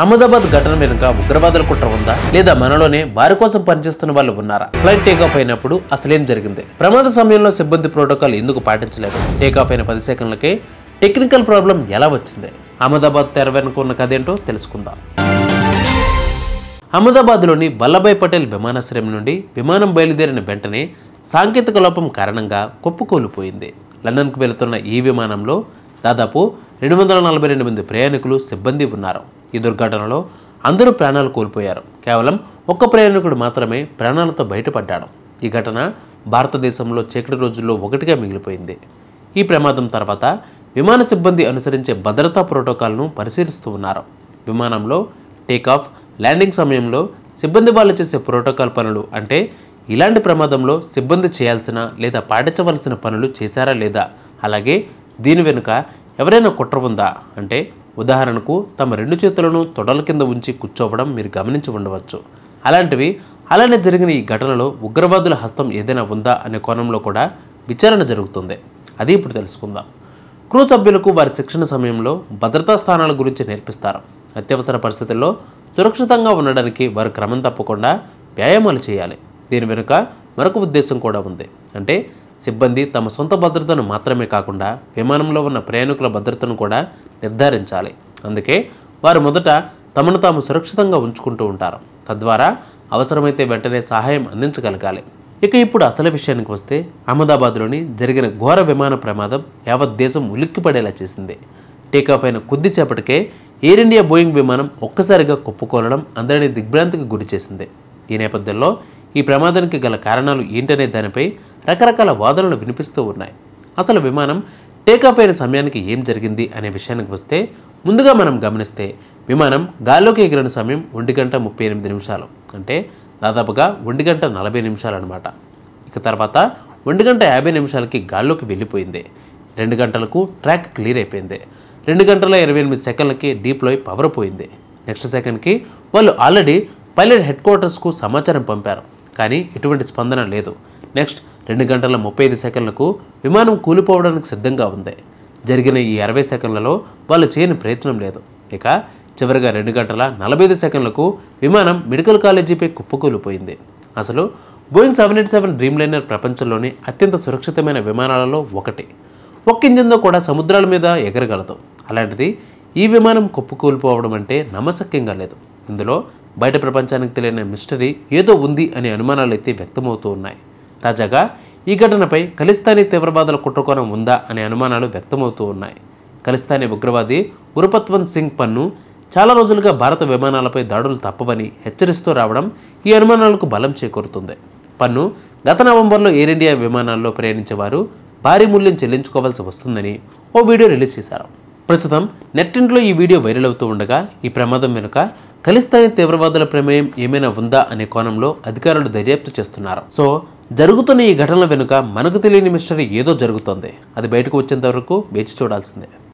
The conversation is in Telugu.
అహ్మదాబాద్ ఘటన వెనుక ఉగ్రవాదుల కుట్ర ఉందా లేదా మనలోనే వారి కోసం పనిచేస్తున్న వాళ్ళు ఉన్నారా? ఫ్లైట్ టేకాఫ్ అయినప్పుడు అసలేం జరిగింది? ప్రమాద సమయంలో సిబ్బంది ప్రోటోకాల్ ఎందుకు పాటించలేదు? టేకాఫ్ అయిన 10 సెకండ్లకే టెక్నికల్ ప్రాబ్లం ఎలా వచ్చింది? అహ్మదాబాద్ తెర వెనుక ఉన్న కథ ఏంటో తెలుసుకుందాం. అహ్మదాబాద్లోని వల్లభాయ్ పటేల్ విమానాశ్రయం నుండి విమానం బయలుదేరిన వెంటనే సాంకేతిక లోపం కారణంగా కుప్పకూలిపోయింది. లండన్కు వెళుతున్న ఈ విమానంలో దాదాపు 242 మంది ప్రయాణికులు సిబ్బంది ఉన్నారు. ఈ దుర్ఘటనలో అందరూ ప్రాణాలు కోల్పోయారు. కేవలం ఒక్క ప్రయాణికుడు మాత్రమే ప్రాణాలతో బయటపడ్డాడు. ఈ ఘటన భారతదేశంలో చీకటి రోజుల్లో ఒకటిగా మిగిలిపోయింది. ఈ ప్రమాదం తర్వాత విమాన సిబ్బంది అనుసరించే భద్రతా ప్రోటోకాల్ను పరిశీలిస్తూ ఉన్నారు. విమానంలో టేకాఫ్, ల్యాండింగ్ సమయంలో సిబ్బంది వాళ్ళు చేసే ప్రోటోకాల్ పనులు, అంటే ఇలాంటి ప్రమాదంలో సిబ్బంది చేయాల్సిన లేదా పాటించవలసిన పనులు చేశారా లేదా, అలాగే దీని వెనుక ఎవరైనా కుట్ర ఉందా, అంటే ఉదాహరణకు తమ 2 చేతులను తొడల కింద ఉంచి కూర్చోవడం మీరు గమనించి ఉండవచ్చు. అలానే జరిగిన ఈ ఘటనలో ఉగ్రవాదుల హస్తం ఏదైనా ఉందా అనే కోణంలో కూడా విచారణ జరుగుతుంది. అది ఇప్పుడు తెలుసుకుందాం. క్రూ సభ్యులకు వారి శిక్షణ సమయంలో భద్రతా స్థానాల గురించి నేర్పిస్తారు. అత్యవసర పరిస్థితుల్లో సురక్షితంగా ఉండడానికి వారు క్రమం తప్పకుండా వ్యాయామాలు చేయాలి. దీని వెనుక మరొక ఉద్దేశం కూడా ఉంది. అంటే సిబ్బంది తమ సొంత భద్రతను మాత్రమే కాకుండా విమానంలో ఉన్న ప్రయాణికుల భద్రతను కూడా నిర్ధారించాలి. అందుకే వారు మొదట తమను తాము సురక్షితంగా ఉంచుకుంటూ ఉంటారు. తద్వారా అవసరమైతే వెంటనే సహాయం అందించగలగాలి. ఇక ఇప్పుడు అసలు విషయానికి వస్తే, అహ్మదాబాద్లోని జరిగిన ఘోర విమాన ప్రమాదం యావత్ దేశం ఉలిక్కిపడేలా చేసింది. టేకాఫ్ అయిన కొద్దిసేపటికే ఎయిర్ ఇండియా బోయింగ్ విమానం ఒక్కసారిగా కుప్పకూలడం అందరినీ దిగ్భ్రాంతికి గురి చేసింది. ఈ నేపథ్యంలో ఈ ప్రమాదానికి గల కారణాలు ఏంటనే దానిపై రకరకాల వాదనలు వినిపిస్తూ ఉన్నాయి. అసలు విమానం టేకాఫ్ అయిన సమయానికి ఏం జరిగింది అనే విషయానికి వస్తే, ముందుగా మనం గమనిస్తే విమానం గాల్లోకి ఎగిరిన సమయం 1:38 అంటే దాదాపుగా 1:40 అనమాట. ఇక తర్వాత 1:50 గాల్లోకి వెళ్ళిపోయింది. 2 గంటలకు ట్రాక్ క్లియర్ అయిపోయింది. 2:28 డీప్లోయ్ పవర్ పోయింది. నెక్స్ట్ సెకండ్కి వాళ్ళు ఆల్రెడీ పైలట్ హెడ్ క్వార్టర్స్కు సమాచారం పంపారు, కానీ ఎటువంటి స్పందన లేదు. నెక్స్ట్ 2:35 విమానం కూలిపోవడానికి సిద్ధంగా ఉంది. జరిగిన ఈ 60 సెకండ్లలో వాళ్ళు చేయని ప్రయత్నం లేదు. ఇక చివరిగా 2:45 విమానం మెడికల్ కాలేజీపై కుప్పకూలిపోయింది. అసలు బోయింగ్ 787 డ్రీమ్లైనర్ ప్రపంచంలోని అత్యంత సురక్షితమైన విమానాలలో ఒకటి. ఒక్క ఇంజిన్తో కూడా సముద్రాల మీద ఎగరగలదు. అలాంటిది ఈ విమానం కుప్పకూలిపోవడం అంటే నమ్మశక్యంగా లేదు. ఇందులో బయట ప్రపంచానికి తెలియని మిస్టరీ ఏదో ఉంది అనే అనుమానాలు అయితే వ్యక్తమవుతూ ఉన్నాయి. తాజాగా ఈ ఘటనపై ఖలిస్తానీ తీవ్రవాదుల కుట్రకోణం ఉందా అనే అనుమానాలు వ్యక్తమవుతూ ఉన్నాయి. ఖలిస్తానీ ఉగ్రవాది గురుపత్వంత్ సింగ్ పన్ను చాలా రోజులుగా భారత విమానాలపై దాడులు తప్పవని హెచ్చరిస్తూ రావడం ఈ అనుమానాలకు బలం చేకూరుతుంది. పన్ను గత నవంబర్లో ఎయిర్ ఇండియా విమానాల్లో ప్రయాణించేవారు భారీ మూల్యం చెల్లించుకోవాల్సి వస్తుందని ఓ వీడియో రిలీజ్ చేశారు. ప్రస్తుతం నెట్టింట్లో ఈ వీడియో వైరల్ అవుతూ ఉండగా, ఈ ప్రమాదం వెనుక ఖలిస్తానీ తీవ్రవాదుల ప్రమేయం ఏమైనా ఉందా అనే కోణంలో అధికారులు దర్యాప్తు చేస్తున్నారు. సో జరుగుతున్న ఈ ఘటనల వెనుక మనకు తెలియని మిస్టరీ ఏదో జరుగుతోంది. అది బయటకు వచ్చేంత వరకు వేచి చూడాల్సిందే.